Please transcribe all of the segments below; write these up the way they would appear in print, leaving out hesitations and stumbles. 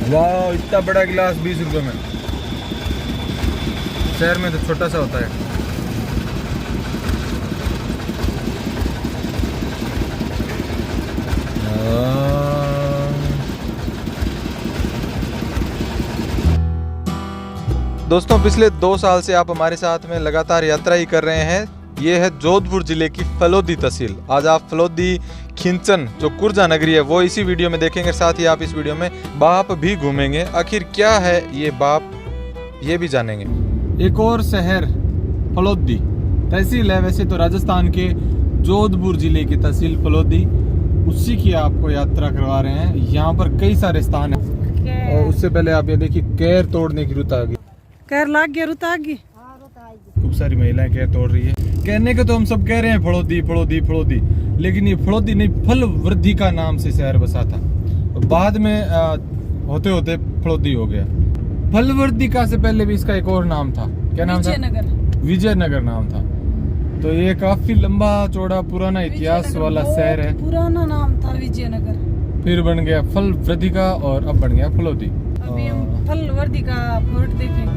वाह, इतना बड़ा गिलास 20 रुपए में। शहर में तो छोटा सा होता है। दोस्तों, पिछले 2 साल से आप हमारे साथ में लगातार यात्रा ही कर रहे हैं। ये है जोधपुर जिले की फलोदी तहसील। आज आप फलोदी खिंचन जो कुर्जा नगरी है वो इसी वीडियो में देखेंगे। साथ ही आप इस वीडियो में बाप भी घूमेंगे। आखिर क्या है ये बाप, ये भी जानेंगे। एक और शहर फलोदी तहसील है, वैसे तो राजस्थान के जोधपुर जिले की तहसील फलोदी, उसी की आपको यात्रा करवा रहे हैं। यहाँ पर कई सारे स्थान है और उससे पहले आप ये देखिए कैर तोड़ने की रुत आ गई। कैर लाग गया, रुत आ गई। खूब सारी महिलाएं कैर तोड़ रही है। कहने के तो हम सब कह रहे हैं फलोदी फलोदी फलोदी, लेकिन ये फलोदी नहीं, फल वृद्धि का नाम से शहर बसा था। बाद में होते होते फलोदी हो गया। फल वृद्धि का से पहले भी इसका एक और नाम था। क्या नाम था? विजयनगर नाम था। तो ये काफी लंबा चौड़ा पुराना इतिहास वाला शहर है। पुराना नाम था विजयनगर, फिर बन गया फल वृद्धि का और अब बन गया फलोदी। अभी हम फल वृद्धि का फोर्ट देखेंगे।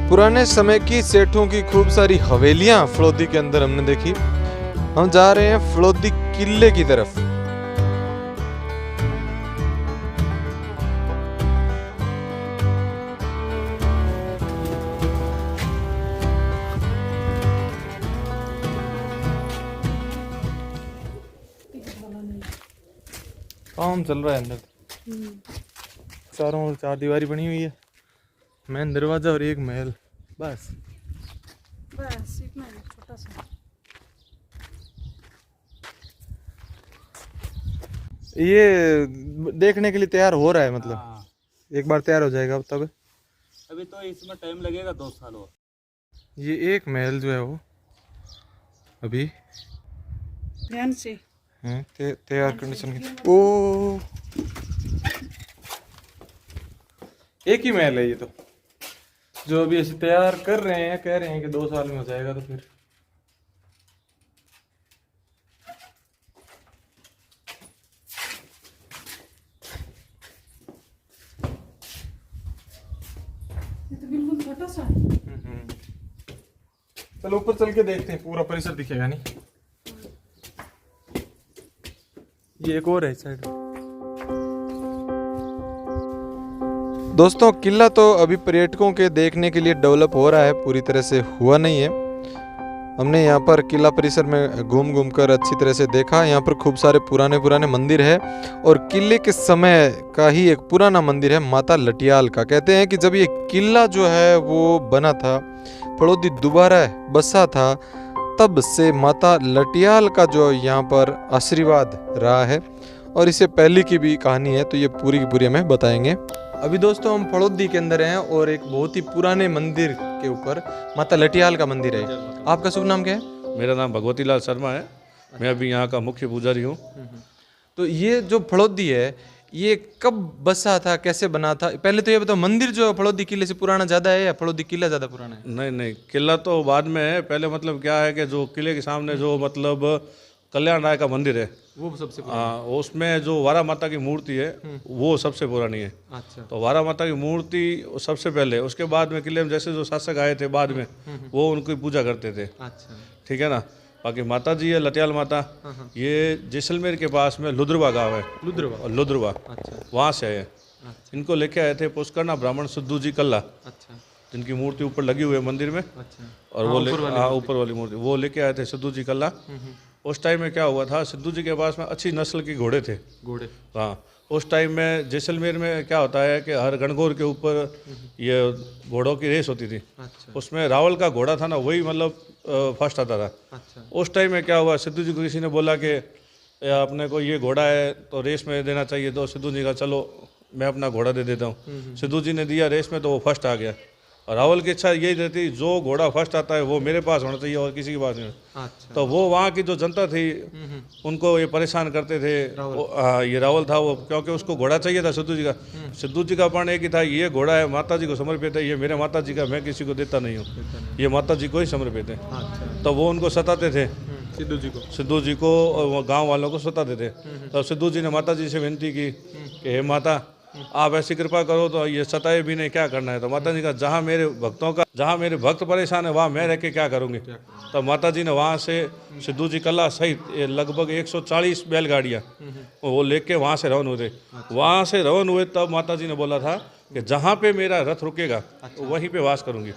पुराने समय की सेठों की खूब सारी हवेलियां फलोदी के अंदर हमने देखी। हम जा रहे हैं फलोदी किले की तरफ। काम चल रहा है अंदर। चारों ओर 4 दीवारी बनी हुई है, मेन दरवाजा और एक महल, बस इतना ही छोटा सा। ये देखने के लिए तैयार हो रहा है, मतलब एक बार तैयार हो जाएगा तब। अभी तो इसमें टाइम लगेगा 2 साल और। ये एक महल जो है वो अभी ध्यान से तैयार कंडीशन की। ओ, एक ही महल है ये तो, जो अभी ऐसे तैयार कर रहे हैं। कह रहे हैं कि 2 साल में हो जाएगा। तो फिर ये तो बिल्कुल छोटा सा। चलो ऊपर चल के देखते हैं, पूरा परिसर दिखेगा नहीं। ये एक और है साइड। दोस्तों, किला तो अभी पर्यटकों के देखने के लिए डेवलप हो रहा है, पूरी तरह से हुआ नहीं है। हमने यहाँ पर किला परिसर में घूम घूम कर अच्छी तरह से देखा। यहाँ पर खूब सारे पुराने पुराने मंदिर है और किले के समय का ही एक पुराना मंदिर है माता लटियाल का। कहते हैं कि जब ये किला जो है वो बना था, फलोदी दोबारा बसा था, तब से माता लटियाल का जो यहाँ पर आशीर्वाद रहा है। और इससे पहले की भी कहानी है, तो ये पूरी की पूरी हमें बताएंगे। अभी दोस्तों हम फलोदी के अंदर हैं और एक बहुत ही पुराने मंदिर के ऊपर माता लटियाल का मंदिर है। आपका शुभ नाम क्या है? मेरा नाम भगवती लाल शर्मा है। मैं अभी यहाँ का मुख्य पुजारी हूँ। तो ये जो फलोदी है ये कब बसा था, कैसे बना था? पहले तो ये बताओ, मंदिर जो फलोदी किले से पुराना ज़्यादा है या फलोदी किला ज़्यादा पुराना है? नहीं नहीं, किला तो बाद में है। पहले मतलब क्या है कि जो किले के सामने जो मतलब कल्याण राय का मंदिर है वो सबसे हाँ, उसमें जो वारा माता की मूर्ति है वो सबसे पुरानी है। अच्छा। तो वारा माता की मूर्ति सबसे पहले, उसके बाद में किले में जैसे जो शासक आए थे बाद में वो उनकी पूजा करते थे। अच्छा, ठीक है ना। बाकी माता जी है लटियाल माता, ये जैसलमेर के पास में लुद्रवा गांव है। लुद्रवा अच्छा, वहाँ से आए। इनको लेके आए थे पुष्करना ब्राह्मण सिद्धू जी कल्ला, अच्छा, जिनकी मूर्ति ऊपर लगी हुई है मंदिर में। अच्छा। और वो ऊपर वाली मूर्ति वो लेके आए थे सिद्धू जी कल्ला। उस टाइम में क्या हुआ था, सिद्धू जी के पास में अच्छी नस्ल के घोड़े थे। घोड़े, हाँ, उस टाइम में जैसलमेर में क्या होता है कि हर गणगौर के ऊपर ये घोड़ों की रेस होती थी। अच्छा, उसमें रावल का घोड़ा था ना, वही मतलब फर्स्ट आता था। अच्छा, उस टाइम में क्या हुआ, सिद्धू जी को किसी ने बोला कि अपने को ये घोड़ा है तो रेस में देना चाहिए। तो सिद्धू जी का चलो मैं अपना घोड़ा दे देता हूँ। सिद्धू जी ने दिया रेस में तो वो फर्स्ट आ गया। और रावल की इच्छा यही रहती जो घोड़ा फर्स्ट आता है वो मेरे पास होना चाहिए और किसी के पास नहीं। अच्छा। तो वो वहाँ की जो जनता थी उनको ये परेशान करते थे। ये रावल था वो, क्योंकि उसको घोड़ा चाहिए था सिद्धू जी का। सिद्धू जी का पण एक ही था, ये घोड़ा है माता जी को समर्पित है, ये मेरे माता जी का, मैं किसी को देता नहीं हूँ, ये माता जी को ही समर्पित है। अच्छा। तो वो उनको सताते थे, सिद्धू जी को और गांव वालों को सताते थे। तो सिद्धू जी ने माता जी से विनती की कि हे माता आप ऐसी कृपा करो तो ये सताए भी नहीं, क्या करना है। तो माता जी का जहाँ मेरे भक्तों का, जहाँ मेरे भक्त परेशान है वहाँ मैं रह के क्या करूँगी। तो माता जी ने वहाँ से सिद्धू जी कला सहित लगभग 140 बैलगाड़ियाँ वो लेके वहाँ से रवाना हुए। वहाँ से रवाना हुए तब माता जी ने बोला था कि जहाँ पे मेरा रथ रुकेगा वहीं पे वास करूँगी।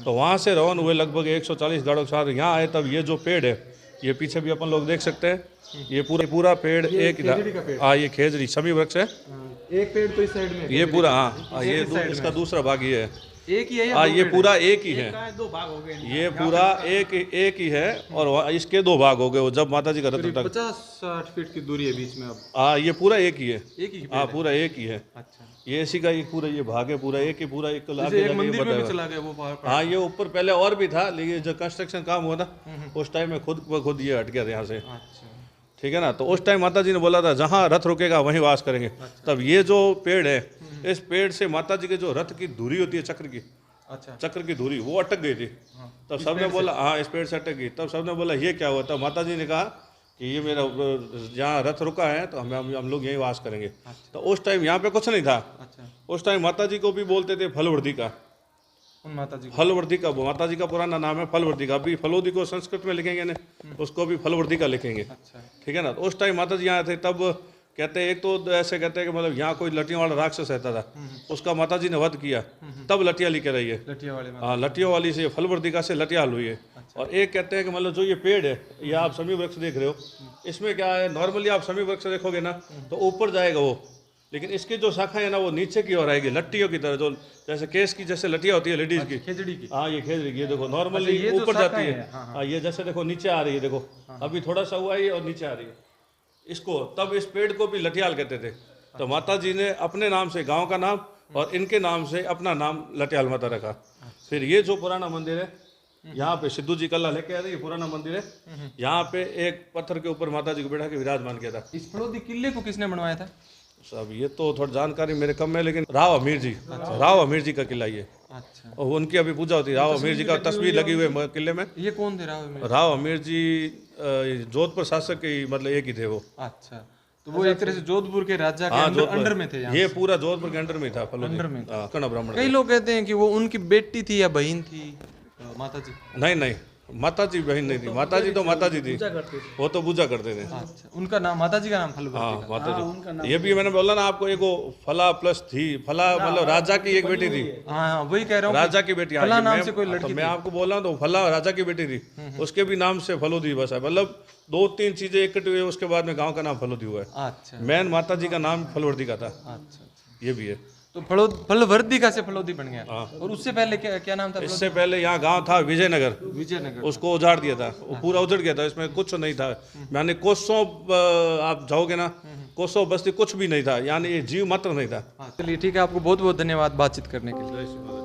तो वहाँ से रवाना हुए लगभग 140 गाड़ों के साथ यहाँ आए। तब ये जो पेड़ है, ये पीछे भी अपन लोग देख सकते हैं, ये पूरा पेड़ एक हाँ ये खेजड़ी सभी वृक्ष है। एक पेड़ तो इस साइड में, ये पूरा हाँ ये इसका दूसरा भाग ये है। एक ही है हाँ ये पूरा एक ही है, दो भाग हो गए। ये पूरा एक ही है और इसके दो भाग हो गए। वो जब माता जी का रथ तक 50-60 फीट की दूरी है बीच में। अब हाँ ये पूरा एक ही है, एक ही हाँ पूरा एक ही है। अच्छा। ये इसी का एक पूरा ये भाग है, पूरा एक ही, पूरा एक एक मंदिर में भी चला गया वो पहाड़। हाँ ये ऊपर पहले और भी था, लेकिन जब कंस्ट्रक्शन काम हुआ था उस टाइम में खुद ये हट गया था यहाँ से। अच्छा। ठीक है ना। तो उस टाइम माता जी ने बोला था जहाँ रथ रुकेगा वहीं वास करेंगे। तब ये जो पेड़ है, इस पेड़ से माता जी के जो रथ की धुरी होती है चक्र की, अच्छा, चक्र की धुरी वो अटक गई थी। तब सबने बोला हाँ इस पेड़ से अटक गई। तब सबने बोला ये क्या हुआ। तब माता जी ने कहा कि ये मेरा जहाँ रथ रुका है तो हम लोग यहीं वास करेंगे। तो उस टाइम यहाँ पे कुछ नहीं था। अच्छा। उस टाइम माता जी को भी बोलते थे फलवर्धिका। उन माता जी फलवर्धिका माता जी का पुराना नाम है फलवर्धिका। अभी फलोदी को संस्कृत में लिखेंगे ना, उसको भी फलवर्धिका लिखेंगे। अच्छा। ठीक है ना। तो उस टाइम माता जी यहाँ थे। तब कहते हैं, एक तो ऐसे कहते हैं कि मतलब यहाँ कोई लटियों वाला राक्षस रहता था, उसका माता जी ने वध किया, तब लटिया लेकर आई है। लटिया वाले हाँ लटियों वाली से फलवर्धिका से लटिया हुई है। और एक कहते हैं कि मतलब जो ये पेड़ है, ये आप समी वृक्ष देख रहे हो, इसमें क्या है, नॉर्मली आप समी वृक्ष देखोगे ना तो ऊपर जाएगा वो, लेकिन इसकी जो शाखा है ना वो नीचे की ओर आएगी, लट्टियों की तरह, जो जैसे केस की जैसे लटिया होती है लेडीज की, खेजड़ी की। हाँ ये खेजड़ी की, ये देखो नॉर्मली ऊपर जाती है। हाँ ये जैसे देखो नीचे आ रही है, देखो अभी थोड़ा सा हुआ है और नीचे आ रही है इसको। तब इस पेड़ को भी लटियाल कहते थे। तो माता जी ने अपने नाम से गांव का नाम और इनके नाम से अपना नाम लटियाल माता रखा। फिर ये जो पुराना मंदिर है, यहाँ पे सिद्धू जी कल्ला लेके आए थे, ये पुराना मंदिर है। यहाँ पे एक पत्थर के ऊपर माता जी को बैठा के विराजमान किया था। इस फलोदी किले को किसने बनवाया था? सब ये तो थोड़ी जानकारी मेरे कम है, लेकिन राव अमीर जी, राव अमीर जी का किला ये। अच्छा। और उनकी अभी पूजा होती है। राव अमीर जी का तस्वीर लगी हुई है किले में। ये कौन थे राव अमीर जी जोधपुर शासक के मतलब एक ही थे वो। अच्छा, तो वो एक तरह से जोधपुर के राजा के अंडर में थे। ये पूरा जोधपुर के अंडर में था, अंडर में कर्ण ब्राह्मण। कई लोग कहते हैं कि वो उनकी बेटी थी या बहन थी माता जी। नहीं नहीं, माता जी बहन नहीं थी, माता जी तो माता जी थी, वो तो पूजा करते थे। अच्छा, उनका नाम, माता जी का नाम फलवर्ती। हाँ माता जी। ये भी मैंने बोला ना आपको, एक वो फला प्लस थी, फला मतलब राजा की एक बेटी थी। हाँ वही कह रहा हूँ, राजा की बेटी। फला नाम से कोई लड़की। मैं आपको बोल रहा हूँ तो फला राजा की बेटी थी, उसके भी नाम से फलोदी बसा है। मतलब 2-3 चीजें इकट्ठी हुई, उसके बाद में गाँव का नाम फलोदी हुआ है। अच्छा। मेन माता जी का नाम फलवर्दी का था। अच्छा, ये भी है। तो फलवर्दी से फलोदी बन गया। और उससे पहले क्या नाम था? इससे पहले यहाँ गांव था विजयनगर, विजयनगर। उसको उजाड़ दिया था, वो पूरा उजड़ गया था, इसमें कुछ नहीं था। यानी कोसों आप जाओगे ना, कोसों बस्ती कुछ भी नहीं था, यानी ये जीव मात्र नहीं था। चलिए ठीक है, आपको बहुत बहुत धन्यवाद बातचीत करने के लिए।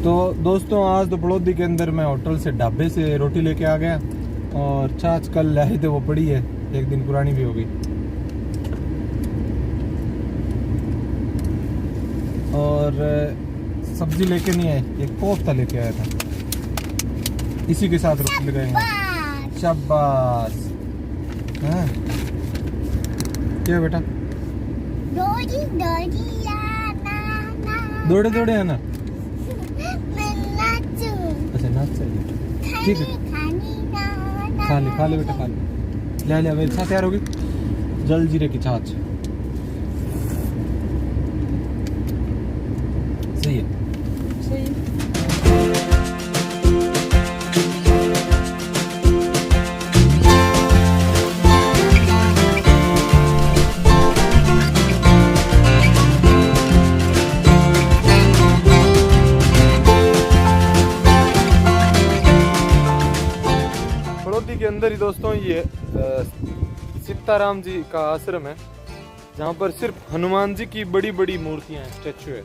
तो दोस्तों, आज तो बड़ौदी के अंदर मैं होटल से ढाबे से रोटी लेके आ गया, और छाछ कल लाए थे वो पड़ी है, एक दिन पुरानी भी हो गई। और सब्जी लेके नहीं आए, एक कोफ्ता लेके आया था, इसी के साथ रोटी लगाएंगे। शाबाश। हाँ क्या बेटा? दौड़े दौड़े आना। अच्छा नाच चाहिए, ठीक है, खा ले बेटा, खा ले। ले मेरी छाछ तैयार होगी, जल जीरे की छाछ। सही है। ये सीताराम जी का आश्रम है, जहाँ पर सिर्फ हनुमान जी की बड़ी बड़ी मूर्तियां हैं, स्टैचू है,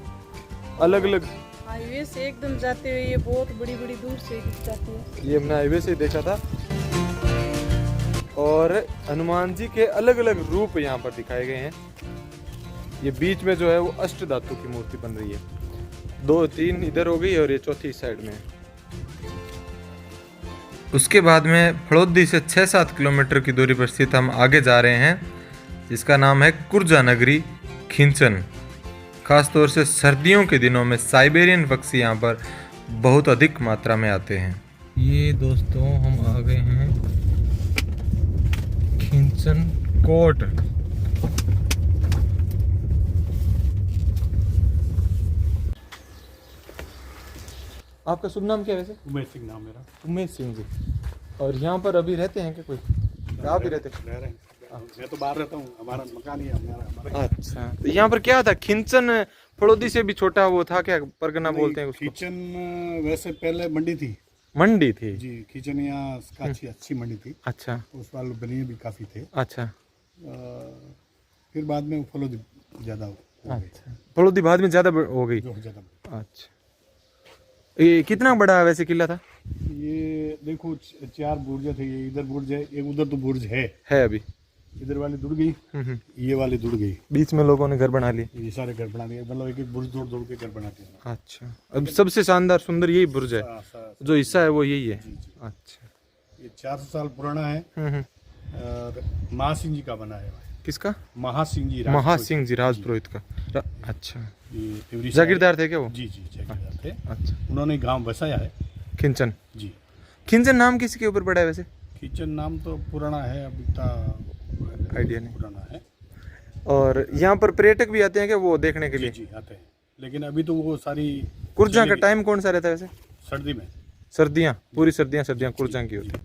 अलग अलग। हाईवे से एकदम जाते हुए ये बहुत बड़ी बड़ी दूर से दिख जाती है। ये हमने हाईवे से देखा था। और हनुमान जी के अलग अलग रूप यहाँ पर दिखाए गए हैं। ये बीच में जो है वो अष्ट धातु की मूर्ति बन रही है, 2-3 इधर हो गई और ये चौथी साइड में है। उसके बाद में फड़ौदी से 6-7 किलोमीटर की दूरी पर स्थित हम आगे जा रहे हैं, जिसका नाम है कुर्जा नगरी खिंचन। खासतौर से सर्दियों के दिनों में साइबेरियन पक्षी यहाँ पर बहुत अधिक मात्रा में आते हैं। ये दोस्तों हम आ गए हैं खिंचन कोट। आपका शुभ नाम क्या है वैसे? उमेश सिंह नाम मेरा। उमेश सिंह जी। और यहाँ पर अभी रहते हैं क्या कोई? आप ही रहते हैं? रह रहे हैं। मैं तो बाहर रहता हूँ, हमारा मकान ही है हमारा। अच्छा, तो यहाँ पर क्या था? खिंचन फड़ौदी से भी छोटा वो था क्या? परगना बोलते हैं उसको? किचन वैसे पहले मंडी थी। मंडी थी जी, किचन यहाँ काफी अच्छी मंडी थी। अच्छा उस वाले बनिए भी काफी थे। अच्छा फिर बाद में फलोदी ज्यादा हो गई। अच्छा, फड़ौदी बाद में ज्यादा हो गई। जो ज्यादा। अच्छा, ये कितना बड़ा वैसे किला था? ये देखो 4 बुर्ज थे। ये इधर बुर्ज है, एक उधर तो बुर्ज है अभी। इधर वाली जुड़ गई, ये वाली जुड़ गई। बीच में लोगों ने घर बना लिए। ये सारे घर बना दिए, मतलब एक एक बुर्ज जोड़ जोड़ के घर बनाते हैं। अच्छा, अब सबसे शानदार सुंदर यही बुर्ज है, जो हिस्सा है वो यही है। जी, जी। अच्छा, ये 400 साल पुराना है और महासिंह जी का बना है। किसका? महासिंह जी। महासिंह जी राजपुरोहित का। अच्छा, ये तिवरी जागीरदार थे क्या वो? जी जी, जागीरदार थे। अच्छा, उन्होंने गांव बसाया है खिंचन। जी। खिंचन नाम किसके ऊपर पड़ा है वैसे? किचन नाम तो पुराना है, अब इतना आइडिया नहीं। पुराना है। और यहाँ पर पर्यटक भी आते हैं क्या वो देखने के लिए? जी आते हैं, लेकिन अभी तो वो सारी कुर्जा का टाइम कौन सा रहता है वैसे? सर्दी में। सर्दियाँ, पूरी सर्दियाँ कुर्जा की होती है।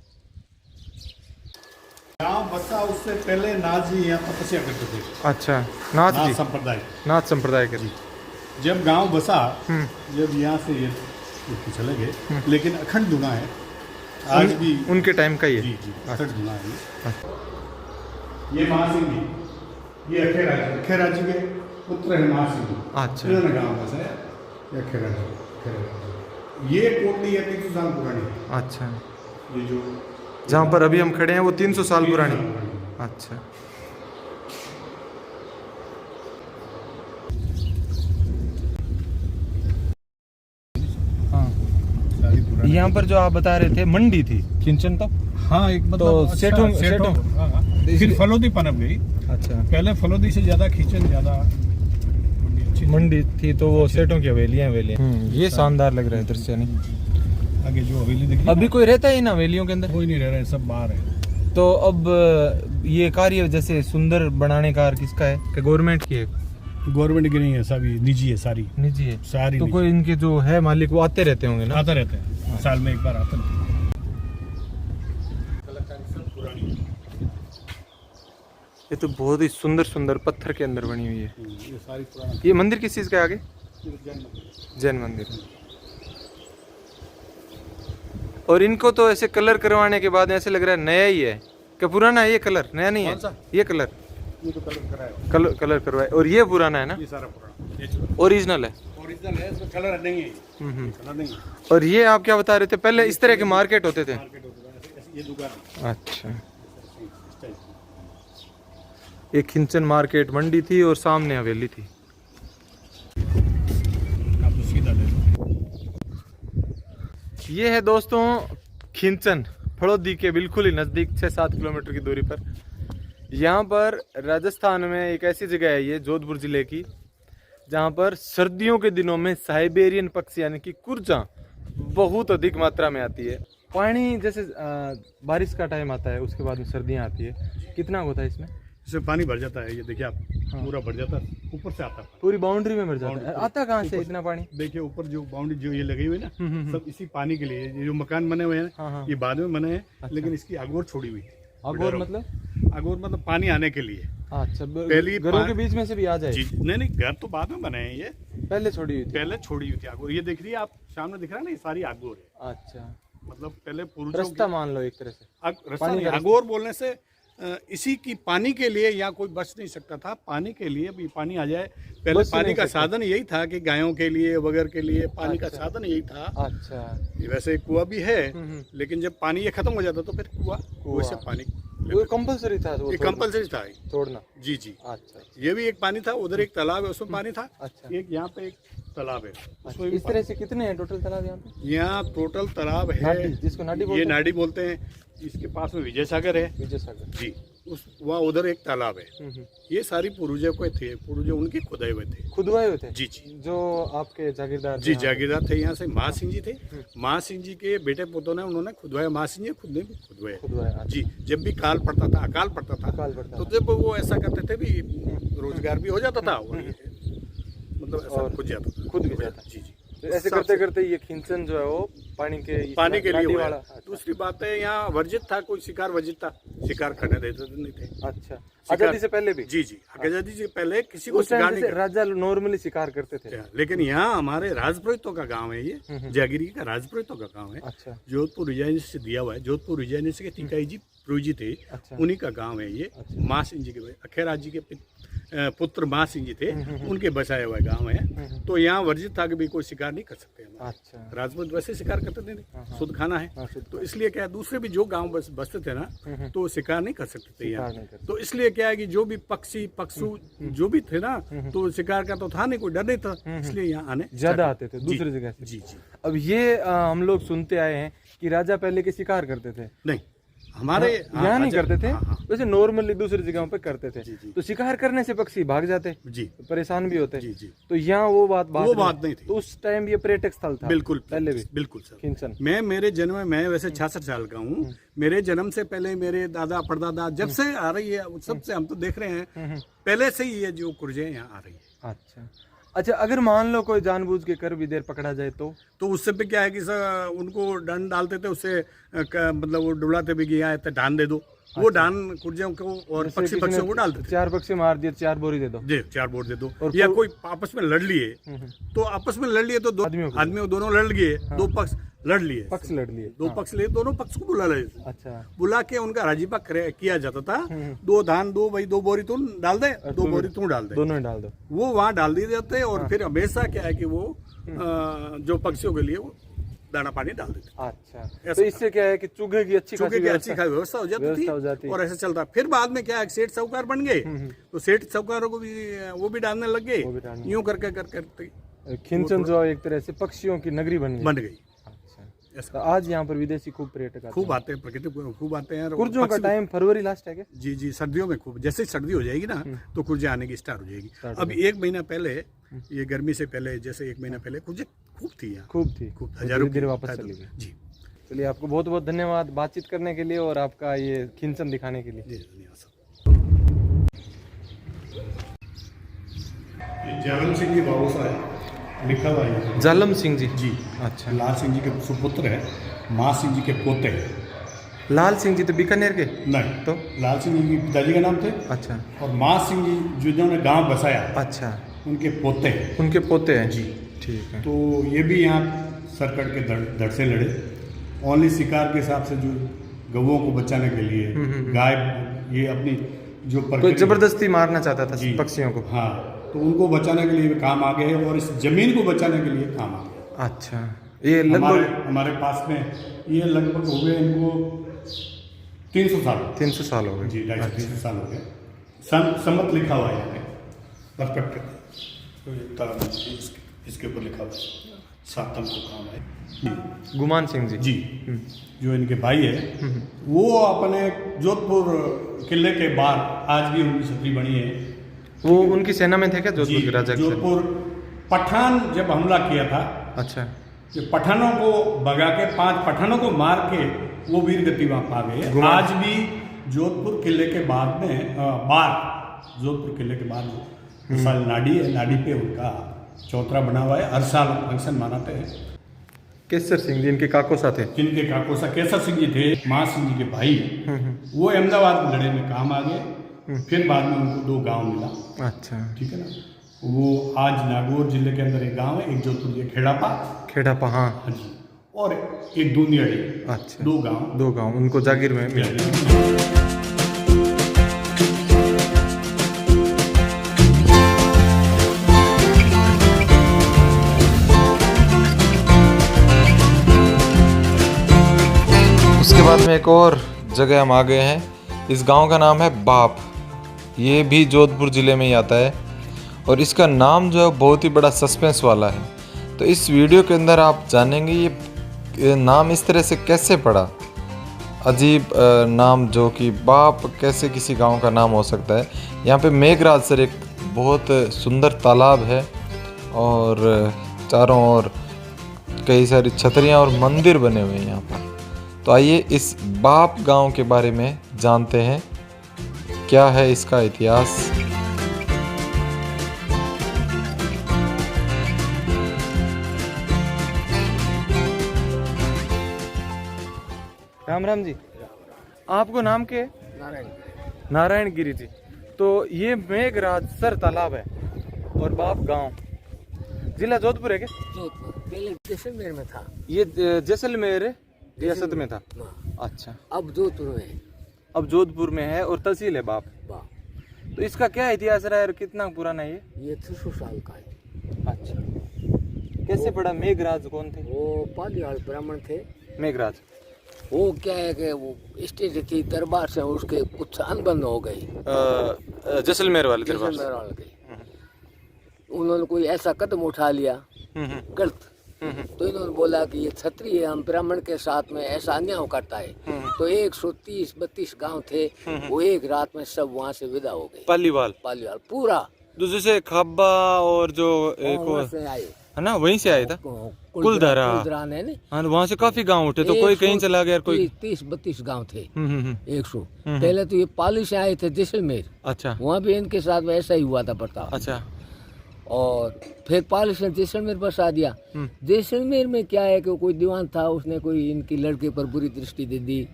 गांव बसा उससे पहले नाथ जी यहाँ तपस्या करते थे। अच्छा, नाथ जी, संप्रदाय। नाथ संप्रदाय के। जब गांव बसा, जब यहाँ से ये चले गए, लेकिन अखंड धुना है आज भी उनके टाइम का ही है। जी जी, अखंड धुना है। ये महासिंह जी, ये अखेरा जी के पुत्र है महासिंह जी। अच्छा, इन्होंने गांव बसाया, ये अखेरा जी। ये कोटली है 300 साल पुरानी। अच्छा, ये जो जहाँ पर अभी हम खड़े हैं वो 300 साल पुरानी। अच्छा, हाँ, यहाँ पर जो आप बता रहे थे मंडी थी खिंचन, तो हाँ एक मतलब तो अच्छा, सेठों फिर फलोदी पनप गई। अच्छा, पहले फलोदी से ज्यादा खींचन ज्यादा मंडी थी, तो वो सेठों की हवेलियाँ ये शानदार लग रहा है दृश्य। नहीं, आगे जो हवेली दिख रही अभी कोई रहता है इन हवेलियों के अंदर? कोई नहीं रह रहा है, सब बाहर है। तो अब ये कार्य जैसे सुंदर बनाने का किसका है? कि गवर्नमेंट की है? गवर्नमेंट की नहीं है, सभी निजी है, सारी निजी है। सारी तो निजी। कोई इनके जो है मालिक वो आते रहते होंगे ना? आते रहते हैं, साल में एक बार आते रहते हैं। ये तो बहुत ही सुंदर सुंदर पत्थर के अंदर बनी हुई है। ये सारी पुराना। ये मंदिर किस चीज का है आगे? जैन मंदिर। और इनको तो ऐसे कलर करवाने के बाद ऐसे लग रहा है नया ही है। क्या पुराना है ये? कलर नया नहीं है ये? कलर ये तो कलर कराया, कलर करवाए। और ये पुराना है ना? ये सारा पुराना ओरिजिनल है। ओरिजिनल है, इसमें कलर नहीं है। कलर नहीं है। और ये आप क्या बता रहे थे? पहले इस तरह के मार्केट होते थे? मार्केट होता है, ये दुकान। अच्छा, एक खिंचन मार्केट मंडी थी और सामने हवेली थी। आप तो सीधा देखो। ये है दोस्तों खिंचन, फड़ौदी के बिल्कुल ही नज़दीक 6-7 किलोमीटर की दूरी पर। यहाँ पर राजस्थान में एक ऐसी जगह है, ये जोधपुर जिले की, जहाँ पर सर्दियों के दिनों में साइबेरियन पक्षी यानी कि कुर्जा बहुत अधिक मात्रा में आती है। पानी जैसे बारिश का टाइम आता है, उसके बाद में सर्दियाँ आती है, कितना होता है इसमें? इसमें पानी भर जाता है, ये देखिए आप, पूरा भर जाता है, ऊपर से आता है। पूरी बाउंड्री में भर जाता है। आता कहाँ से इतना पानी? देखिए ऊपर जो बाउंड्री जो ये लगी हुई है ना, सब इसी पानी के लिए। ये जो मकान बने हुए हैं, ये बाद में बने हैं, लेकिन इसकी आगोर छोड़ी हुई है। आगोर मतलब? आगोर मतलब पानी आने के लिए। अच्छा, पहली घरों के बीच में से भी आ जाए? जी नहीं, घर तो बाद में बने हैं, ये पहले छोड़ी हुई थी। पहले छोड़ी हुई थी आगोर। ये दिख रही है आप, सामने दिख रहा है ना, ये सारी आगोर है। अच्छा, मतलब पहले पूर्वजों रास्ता मान लो एक तरह से। रास्ता नहीं, अगोर बोलने से इसी की पानी के लिए यहाँ कोई बच नहीं सकता था। पानी के लिए भी पानी आ जाए, पहले बच पानी नहीं का सकता। साधन यही था कि गायों के लिए वगैरह के लिए पानी का साधन यही था। अच्छा। वैसे कुआं भी है, लेकिन जब पानी ये खत्म हो जाता तो फिर कुआं से पानी वो कंपलसरी था, वो ये कंपलसरी था। तोड़ना। जी जी। अच्छा। ये भी एक पानी था, उधर एक तालाब है उसमें पानी था। अच्छा। एक यहाँ पे एक तालाब है उसमें भी इस तरह से कितने हैं टोटल तालाब यहाँ पे? यहाँ टोटल तालाब है, नाडी, जिसको नाडी बोलते ये हैं? नाडी बोलते हैं। इसके पास में विजय सागर है विजय सागर जी, उस वहाँ उधर एक तालाब है। ये सारी पूर्वजों को थे, पूर्वजों उनके खुदाए हुए थे। खुदवाए हुए थे? जी जी। जो आपके जागीरदार जी जागीरदार थे यहाँ से। माँ सिंह जी थे, माँ सिंह जी के बेटे पोतों ने उन्होंने खुदवाया। माँ सिंह जी खुद ने भी खुदवाया। खुदवाया। जी, जब भी काल पड़ता था, अकाल पड़ता था, अकाल पड़ता तो जब वो ऐसा करते थे भी रोजगार भी हो जाता था और मतलब ऐसा खुद जाता था, खुद भी जाता। जी जी। तो ऐसे करते करते ये खिंचन जो है वो पानी के लिए नाडी हुआ। वाला। दूसरी बात है यहाँ वर्जित था, कोई शिकार वर्जित था, शिकार करने देते नहीं थे। अच्छा, आजादी से पहले भी? जी जी, आजादी से पहले किसी को उस टाइम शिकार नहीं जैसे राजा नॉर्मली शिकार करते थे। लेकिन यहाँ हमारे राजपुरोहितों का गांव है, ये जागीरी का राजपुरोहितों का गांव है। अच्छा। जोधपुर रिजाइनेंस से दिया हुआ है। जोधपुर रिजाइनेंस के टिकाई जी प्रोजी थे, उन्हीं का गांव है ये। माँ सिंह जी के अखेराज जी के पुत्र माँ सिंह जी थे, उनके बसाया हुआ गांव है। तो यहाँ वर्जित था कि भी कोई शिकार नहीं कर सकते। अच्छा। राजपूत वैसे शिकार करते थे, शुद्ध खाना है। तो इसलिए क्या है, दूसरे भी जो गांव बसते थे ना, तो शिकार नहीं कर सकते थे यहाँ। तो इसलिए क्या है कि जो भी पक्षी पक्षु जो भी थे ना, तो शिकार का तो था नहीं, कोई डर नहीं था, इसलिए यहाँ आने ज्यादा आते थे दूसरी जगह से। जी जी। अब ये हम लोग सुनते आए हैं कि राजा पहले के शिकार करते थे। नहीं, हमारे यहाँ नहीं करते थे, वैसे नॉर्मली दूसरी जगहों पे करते थे। तो शिकार करने से पक्षी भाग जाते जी, परेशान भी होते। जी जी। तो यहाँ वो बात नहीं थी। तो उस टाइम ये पर्यटक स्थल था। बिल्कुल पहले भी। बिल्कुल सर। खिंचन। मेरे जन्म में, मैं वैसे 66 साल का हूँ। मेरे जन्म से पहले मेरे दादा परदादा जब से आ रही है, सबसे हम तो देख रहे हैं पहले से ही ये जो कुर्जे यहाँ आ रही है। अच्छा अच्छा। अगर मान लो कोई जानबूझ के कर भी देर पकड़ा जाए तो उससे पे क्या है कि सर उनको डंड डालते थे, उससे मतलब वो डुलाते भी गया है, डान दे दो। वो डान कुर्जियों को और पक्षियों को डाल देते। 4 पक्षी मार दिए, 4 बोरी दे दो जी, 4 बोर दे दो। या कोई आपस में लड़ लिए, तो आपस में लड़ लिए तो दो आदमियों दोनों लड़ लिए, 2 पक्ष लड़ लिए, लड़ लिए, 2 पक्ष लिए, दोनों पक्ष को बुला लिए। अच्छा। बुला के उनका राजीपा किया जाता था। 2 धान, 2 भाई, 2 बोरी तू डाल दे, 2 बोरी तू डाल दे, दोनों डाल दो। वो वहाँ डाल दिए जाते। और फिर हमेशा क्या है कि वो जो पक्षियों के लिए वो दाना पानी डाल देते। अच्छा। तो इससे क्या है कि चूहे की अच्छी खासी व्यवस्था हो जाती थी। और ऐसा चलता। फिर बाद में क्या है, सेठ साहूकार बन गए, तो सेठ साहूकारों को भी वो भी डालने लग गए। यूं करके करके खिंचन जो एक तरह से पक्षियों की नगरी बन गई। अच्छा। तो आज यहाँ पर विदेशी खूब पर्यटक खूब आते हैं, प्रकृति खूब आते हैं। कुर्जों का टाइम फरवरी लास्ट है क्या? जी जी, सर्दियों में खूब। जैसे सर्दी हो जाएगी ना, तो कुर्जे आने की स्टार्ट हो जाएगी। अब 1 महीना पहले, ये गर्मी से पहले, जैसे 1 महीना पहले कुर्जे खूब थी यहाँ, खूब हजारों धीरे वापस चली गई। जी। चलिए, आपको बहुत बहुत धन्यवाद बातचीत करने के लिए और आपका ये खिंचन दिखाने के लिए। जी धन्यवाद। जालम सिंह जी बाबूसा है, लिखा हुआ है जालम सिंह जी। जी। अच्छा। लाल सिंह जी के सुपुत्र है, माँ सिंह जी के पोते हैं। लाल सिंह जी तो बीकानेर के? नहीं, तो लाल सिंह जी के पिताजी का नाम थे। अच्छा। और माँ सिंह जी जिन्होंने गांव बसाया, अच्छा, उनके पोते हैं। उनके पोते हैं जी। ठीक है। तो ये भी यहाँ सरकट के धड़ से लड़े। ओनली शिकार के हिसाब से, जो गौओं को बचाने के लिए, गाय, ये अपनी जो कोई जबरदस्ती मारना चाहता था पक्षियों को। हाँ, तो उनको बचाने के लिए काम आ गए और इस जमीन को बचाने के लिए काम आ गया। अच्छा। ये लगभग हमारे पास में ये लगभग हो गए इनको 300 साल। 300 साल हो गए जी, 250 साल हो गए। सम्मत लिखा हुआ है यहाँ पे, परफेक्ट। इसके ऊपर लिखा हुआ है, 7 को काम है। गुमान सिंह जी जी, जो इनके भाई है, वो अपने जोधपुर किले के बाहर, आज भी उनकी छतरी बनी है। वो उनकी सेना में थे क्या, जोधपुर के राजा? जोधपुर पठान जब हमला किया था, अच्छा, ये पठानों को भगा के, 5 पठानों को मार के वो वीर गति वहाँ पा गए। आज भी जोधपुर किले के बाद में जोधपुर किले के बाद साल नाडी है, नाडी पे उनका चौतरा बना हुआ है। हर साल फंक्शन मनाते हैं। केसर सिंह जी इनके काकोसा थे। जिनके काकोसा केसर सिंह जी थे, माँ सिंह जी के भाई, वो अहमदाबाद लड़े में काम आ गए। फिर बाद में उनको 2 गांव मिला। अच्छा, ठीक है ना। वो आज नागौर जिले के अंदर एक गांव है, एक जोधपुर, खेड़ापा। हाँ जी। और एक दूनियाड़ी। अच्छा, 2 गांव। 2 गांव उनको जागीर में मिले। उसके बाद में एक और जगह हम आ गए हैं। इस गांव का नाम है बाप। ये भी जोधपुर ज़िले में ही आता है और इसका नाम जो है बहुत ही बड़ा सस्पेंस वाला है। तो इस वीडियो के अंदर आप जानेंगे ये नाम इस तरह से कैसे पड़ा। अजीब नाम जो कि बाप कैसे किसी गांव का नाम हो सकता है। यहाँ पे मेघराज सर एक बहुत सुंदर तालाब है और चारों ओर कई सारी छतरियाँ और मंदिर बने हुए हैं यहाँ पर। तो आइए इस बाप गांव के बारे में जानते हैं, क्या है इसका इतिहास। राम राम जी, आपको नाम क्या है? नारायण गिरी जी। तो ये मेघराज सर तालाब है और बाप गांव, जिला जोधपुर है क्या? जोधपुर पहले जैसलमेर में था। ये जैसलमेर रियासत में था। अच्छा, अब जोधपुर में है। अब जोधपुर में है और तहसील है बाप। वाह, तो इसका क्या इतिहास रहा है और कितना पुराना है ये 300 साल का है। अच्छा, कैसे पड़ा? मेघराज कौन थे? वो पालीवाल ब्राह्मण थे। मेघराज वो क्या है कि वो स्टेज थी दरबार से, उसके कुछ अनबन हो गई जैसलमेर वाले दरबार से। जैसलमेर वाले के। उन्होंने कोई ऐसा कदम उठा लिया गलत। तो इन्होंने बोला कि ये क्षत्रिय हम ब्राह्मण के साथ में ऐसा अन्याय करता है। तो 130-32 गांव थे, वो एक रात में सब वहाँ से विदा हो गए। पालीवाल पालीवाल पूरा तो जैसे खाबा और जो एक वहाँ और से आए। है ना, वहीं से आया था कुलधारा। कुलधरा ने नहीं, हाँ, वहाँ से काफी गांव उठे। तो कोई कहीं चला गया, कोई 30-32 गांव थे। 100 हम्म। पहले तो ये पाली से आए थे जैसलमेर, अच्छा वहाँ भी इनके साथ में ऐसा ही हुआ था बर्ताव। अच्छा। और फिर पाली से जैसलमेर बसा दिया। जैसलमेर में क्या है कि कोई दीवान था, उसने कोई इनकी लड़के पर बुरी दृष्टि दे दी।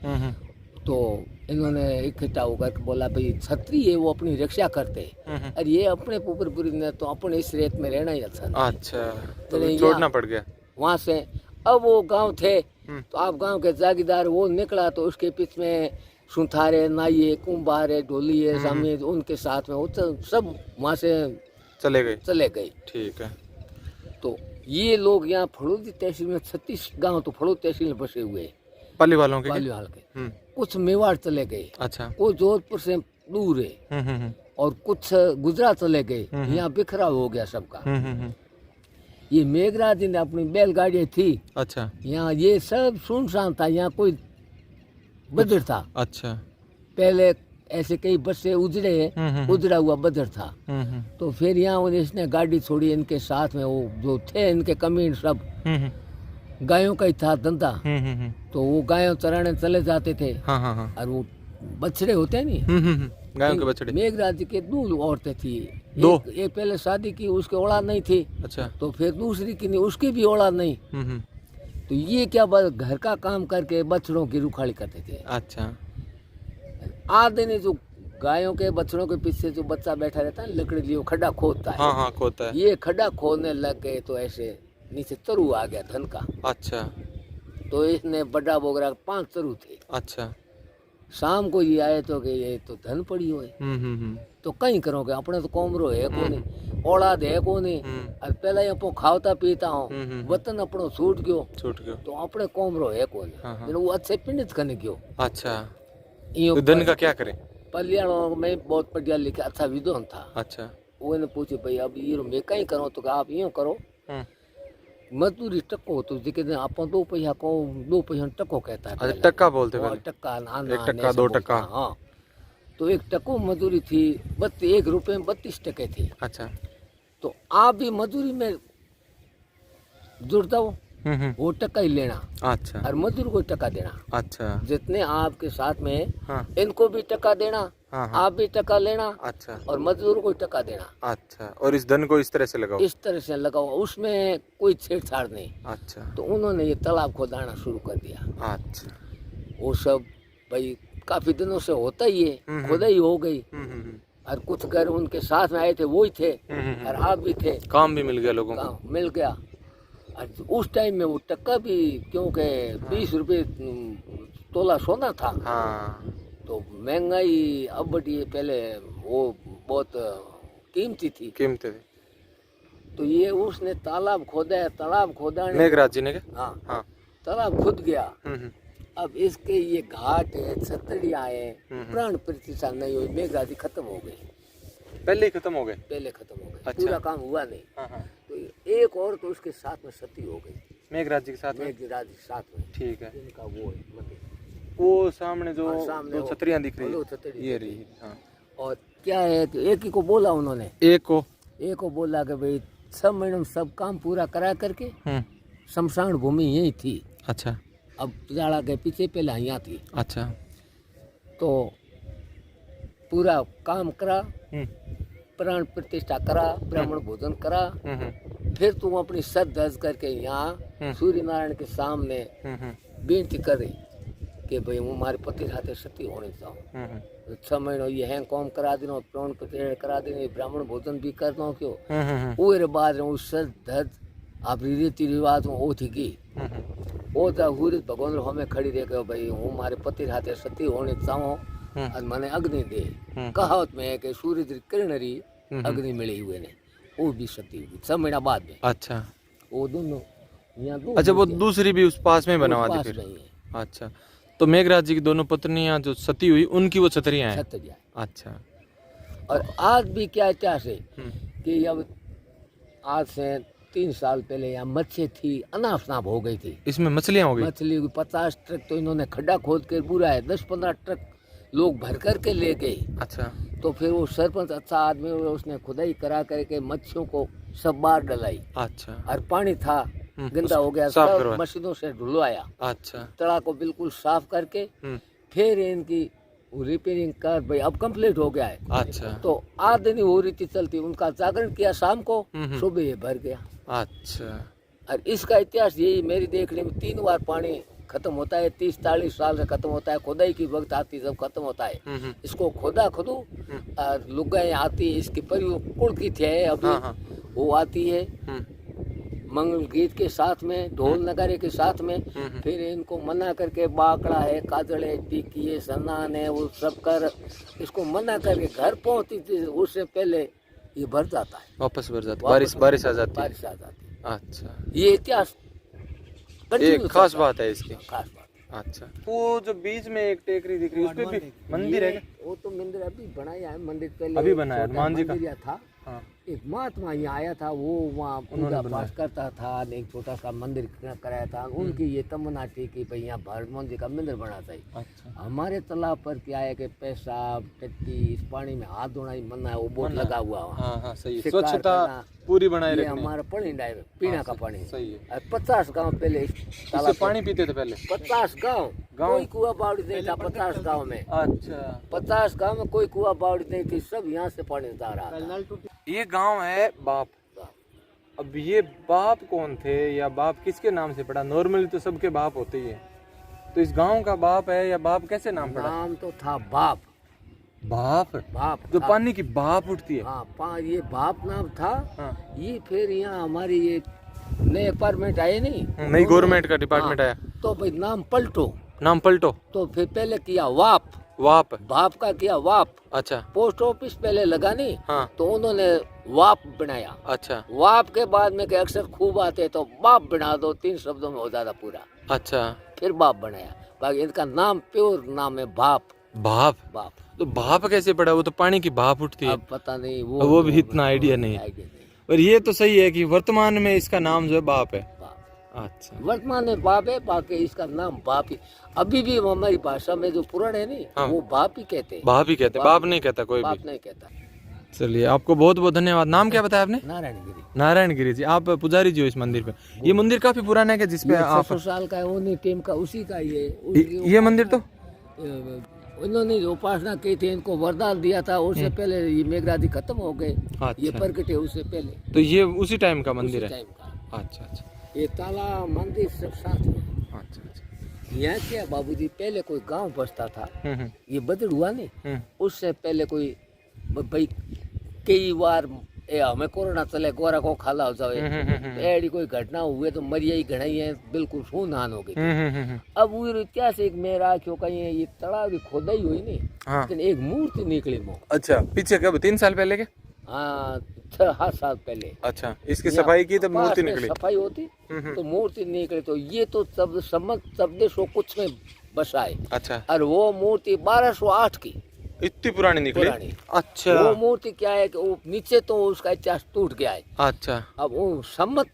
तो इन्होंने इकट्ठा होकर बोला भाई क्षत्रिय है वो अपनी रक्षा करते हैं, और ये अपने ऊपर बुरी न, तो अपन इस रेत में रहना ही अच्छा नहीं। अच्छा, तो तो छोड़ना पड़ गया वहाँ से। अब वो गांव थे, तो आप गांव के जागीरदार वो निकला, तो उसके पीछे में सुथारे, नाइये, कुंभारे, ढोलिये, सामी, उनके साथ में वो सब वहाँ से चले गए। ठीक है। तो ये लोग यहाँ फड़ौदी तहसील में 36 गांव तो फड़ौदी तहसील में बसे हुए हैं, पाली वालों के पालीवाल के। कुछ मेवाड़ चले गए, अच्छा। वो जोधपुर से दूर है, और कुछ गुजरात चले गए। यहाँ बिखरा हो गया सबका। ये मेघराज ने अपनी बैलगाड़ी थी, अच्छा यहाँ ये सब सुनसान था, यहाँ कोई बदर था। अच्छा। पहले ऐसे कई बसें उजड़े हैं, उजड़ा हुआ बदर था। तो फिर यहाँ इसने गाड़ी छोड़ी, इनके साथ में वो जो थे इनके कमीन सब गायों का ही था धंधा। तो वो गायों चराने चले जाते थे। हाँ हाँ हाँ। और वो बछड़े होते हैं नहीं, गायों के बछड़े। मेघराज जी के 2 औरतें थी। दो? एक पहले शादी की, उसके औलाद नहीं थी। अच्छा। तो फिर दूसरी की नहीं, उसकी भी औलाद नहीं। तो ये क्या बस घर का काम करके बछड़ों की रुखाड़ी करते थे। अच्छा। आधे ने जो गायों के बछड़ों के पीछे जो बच्चा बैठा रहता है लकड़ी लिए खड्डा खोदता है। हाँ हाँ, खोदता है। ये खड्डा खोदने लग गए तो ऐसे नीचे तरु आ गया धन का। अच्छा। तो इसने बड़ा बोगरा 5 तरु थे। अच्छा। शाम को ये आए तो कि ये तो धन पड़ी हुई, तो कहीं करोगे, अपने तो कोमरो है कोनी, औलाद है कोनी, और पहले यहाँ खावता पीता हूँ, वतन अपनो छूट गयो, तो अपने कोमरो है कोनी। वो अच्छे पिंडित करने गयो। अच्छा। तो धन का क्या करें? पलियाणों में बहुत बढ़िया लिखा, अच्छा विद्वान था। अच्छा। वो ने पूछे भाई अब ये मैं कहीं करो, तो आप यूँ करो, मजदूरी टक्को, तो जिके आप 2 पैसा को 2 पैसा टक्को कहता है। अच्छा, टक्का बोलते हैं। टक्का, 1 टक्का 2 टक्का। हाँ, तो 1 टक्को मजदूरी थी, 1 रुपये में 32 टके थे। अच्छा। तो आप भी मजदूरी में जुड़ जाओ, वो टक्का ही लेना। अच्छा। और मजदूर को टक्का देना। अच्छा। जितने आपके साथ में, हाँ। इनको भी टक्का देना, हाँ। आप भी टक्का लेना। अच्छा। और मजदूर को टक्का देना। अच्छा। और इस धन को इस तरह से लगाओ? इस तरह से लगाओ, उसमें कोई छेड़छाड़ नहीं। अच्छा। तो उन्होंने ये तालाब खोदाना शुरू कर दिया। अच्छा। वो सब भाई काफी दिनों से होता ही है, खुदाई हो गई। और कुछ घर उनके साथ में आए थे वो ही थे, और आप भी थे, काम भी मिल गया लोगों को। काम मिल गया। और उस टाइम में वो टक्का भी क्योंकि 20 रुपए तोला सोना था, हाँ तो महंगाई अब बढ़ी है, पहले वो बहुत कीमती थी। कीमती थी। तो ये उसने तालाब खोदा है, तालाब खोदा ने, मेघराज जी ने क्या? हाँ हाँ। तालाब खुद गया। हम्म। अब इसके ये घाट है, छतड़ियाँ है, प्राण प्रतिष्ठा नहीं हुई, मेघराजी खत्म हो गई, पहले ही खत्म हो गए। पहले खत्म हो गई। अच्छा। पूरा काम हुआ नहीं। हाँ हाँ। तो एक और तो उसके साथ में सती हो गई, मेघराज जी के साथ में। मेघराजी साथ में, ठीक है। इनका वो है मंदिर। वो सामने जो हाँ, सामने दो वो- छतरियां दिख रही दो है, छतरी ये दिख रही। हाँ। और क्या है कि एक ही को बोला उन्होंने, एक को बोला कि भाई 6 महीने में सब काम पूरा करा करके शमशान भूमि यही थी। अच्छा अब जाड़ा के पीछे पहले यहाँ थी, अच्छा। तो पूरा काम करा, प्राण प्रतिष्ठा करा, ब्राह्मण भोजन करा, फिर तुम अपनी सद धज करके यहाँ सूर्य नारायण के सामने बेनती कर रही कि भाई वो हमारे पति साथे सती होनी चाहूँ। 6 महीनों ये हैं कौम करा देना, प्राण प्रतिष्ठा करा देना, ब्राह्मण भोजन भी करना क्यों। वो बाद में उस सद धज आप रीति रिवाज में वो थी की वो तो हुरित भगवान हमें खड़ी दे के भाई हूँ हमारे पति साथे सती होने चाहो और मैंने अग्नि दे। कहावत में है कि सूर्य की किरण री अग्नि मिली हुए ने, वो भी सती हुई 6 महीना बाद में। अच्छा वो दोनों यहाँ दो अच्छा, वो दूसरी भी उस पास में बनवा दी पास फिर। नहीं है, अच्छा, तो मेघराज जी की दोनों पत्नियां जो सती हुई उनकी वो छतरियां हैं। सत्य अच्छा। और आज भी क्या इतिहास है कि अब आज से 3 साल पहले यहाँ मच्छी थी, अनाप शनाप हो गई थी। इसमें मछलियां हो गई। मछली 50 ट्रक तो इन्होंने खड्डा खोद के पूरा है, 10-15 ट्रक लोग भर करके ले गए। अच्छा। तो फिर वो सरपंच अच्छा आदमी हुआ, उसने खुदाई करा करके मच्छियों को सब बाहर डलाई। अच्छा और पानी था गंदा हो गया, साफ सब करवाया। मशीनों से धुलवाया, अच्छा। तड़ा को बिल्कुल साफ करके फिर इनकी रिपेयरिंग कर भाई अब कंप्लीट हो गया है। अच्छा। तो आध दिन हो रही थी चलती, उनका जागरण किया शाम को, सुबह ये भर गया। अच्छा। और इसका इतिहास यही मेरी देखने में 3 बार पानी खत्म होता है, 30-40 साल से खत्म होता है। खुदाई की वक्त आती जब खत्म होता है, इसको खोदा खुदू और लुगाएं आती है, इसकी परिवार कुल की थे अभी वो आती है मंगल गीत के साथ में, ढोल नगारे के साथ में। फिर इनको मना करके बाकड़ा है, काजल है, टिक्की है, सनान है, वो सब कर इसको मना करके घर पहुंचती थी, उससे पहले ये भर जाता है, वापस भर जाती, बारिश आ जाती है। बारिश आ जाती है। अच्छा, ये इतिहास एक खास बात है इसकी। खास बात। अच्छा, वो जो बीच में एक टेकरी दिख रही है, उस पे भी मंदिर है क्या? वो तो मंदिर अभी बनाया है, मंदिर पहले अभी बनाया है, हनुमान जी का मंदिर था। हाँ। एक महात्मा यहाँ आया था, वो वहाँ पूजा पाठ करता था, एक छोटा सा मंदिर कराया था। उनकी ये तमन्ना थी कि भाई यहाँ हनुमान जी का मंदिर बना चाहिए। अच्छा। हमारे तालाब पर क्या है कि पेशाब टट्टी इस पानी में हाथ धोना ही मना है, वो बोर्ड लगा हुआ है। हाँ हाँ सही है, शिकार स्वच्छता करना, पूरी बनाए ये रखनी है। हमारा पानी डायरेक्ट पीना का पानी सही है। और 50 गांव पहले इस इससे तालाब पानी पीते थे पहले। 50 गांव कोई कुआ बावड़ी नहीं था 50 गांव में। अच्छा। 50 गांव में कोई कुआ बावड़ी नहीं थी, सब यहाँ से पानी जा रहा था। ये गांव है बाप। अब ये बाप कौन थे या बाप किसके नाम से पड़ा? नॉर्मली तो सबके बाप होते ही है, तो इस गांव का बाप है या बाप कैसे नाम पड़ा? नाम तो था बाप। बाप बाप जो था। पानी की बाप उठती है। हाँ, ये बाप नाम था। हाँ। ये फिर यहाँ हमारी ये नए अपार्टमेंट आए नहीं, नई गवर्नमेंट का डिपार्टमेंट आया, तो भाई नाम पलटो, नाम पलटो। तो फिर पहले किया वाप, वाप। बाप का किया वाप। अच्छा। पोस्ट ऑफिस पहले लगा नहीं, हाँ। तो उन्होंने वाप बनाया। अच्छा। वाप के बाद में के अक्सर खूब आते तो बाप बना दो, 3 शब्दों में हो जाता पूरा। अच्छा। फिर बाप बनाया, बाकी इनका नाम प्योर नाम है बाप। बाप। बाप तो बाप कैसे पड़ा? वो तो पानी की भाप उठती है। अब पता नहीं वो भी इतना आइडिया नहीं है। आइडिया नहीं। और ये तो सही है कि वर्तमान में इसका नाम जो है बाप है। बाप अच्छा। वर्तमान में बाप है, बाकी इसका नाम बाप ही अभी भी हमारी भाषा में जो पुराने है नहीं, हाँ। वो बाप ही कहते हैं। बाप ही कहते हैं, बाप नहीं कहता कोई बाप भी। नहीं कहता। चलिए, आपको बहुत बहुत धन्यवाद। नाम क्या बताया आपने? नारायणगिरी। नारायणगिरी जी। आप पुजारी जी हो इस मंदिर पे। ये मंदिर काफी पुराना है जिसपे ये आप 600 साल का है, उन्हीं टेम का, उसी का ये मंदिर तो उन्होंने जो उपासना की थी, इनको वरदान दिया था, उससे पहले ये मेघराजी खत्म हो गए। अच्छा। ये प्रकटे उससे पहले, तो ये उसी टाइम का मंदिर उसी है। टाइम का। अच्छा अच्छा ये तालाब मंदिर सब साथ में। अच्छा अच्छा। यहाँ क्या बाबूजी, पहले कोई गांव बसता था, ये बदल हुआ नहीं, उससे पहले कोई भाई कई बार ए हमें कोरोना चले गोरा को खाला हो जाए एडी कोई घटना हुए तो मरिया ही घड़ाई है बिल्कुल सुनहान हो गई। अब वो इतिहास एक मेरा क्यों कहीं ये तालाब की खोदाई हुई नहीं, लेकिन एक मूर्ति निकली मो। अच्छा, पीछे कब 3 साल पहले के? हाँ 6 साल पहले। अच्छा, इसकी सफाई की तब मूर्ति निकली। सफाई होती तो मूर्ति निकली, तो ये तो सब शब्द कुछ में बसाए। अच्छा, और वो मूर्ति 1208 की इतनी पुरानी निकली। पुरानी। अच्छा, वो मूर्ति क्या है कि वो नीचे तो उसका इतिहास टूट गया है। अच्छा, अब वो सम्मत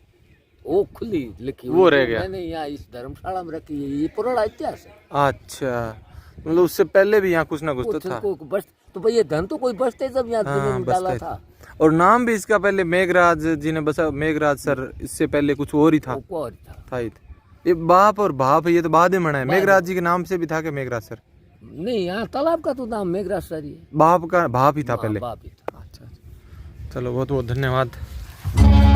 वो खुली लिखी वो रह गया। मैंने यहाँ इस धर्मशाला में रखी है, ये पुराना इतिहास है। अच्छा, मतलब उससे पहले भी यहाँ कुछ ना कुछ तो था। बस तो भाई ये धन तो कोई बचते जब यहाँ हाँ, जमीन में डाला बसते था। और नाम भी इसका पहले मेघराज जी ने बसा, मेघराज सर, इससे पहले कुछ और ही था। वो और था। ये बाप और भाप ये तो बाद में बना है। मेघराज जी के नाम से भी था कि मेघराज सर? नहीं, यहाँ तालाब का तो नाम मेघराज सर ही है। बाप का भाप ही था पहले। बाप ही था। अच्छा, चलो बहुत बहुत धन्यवाद।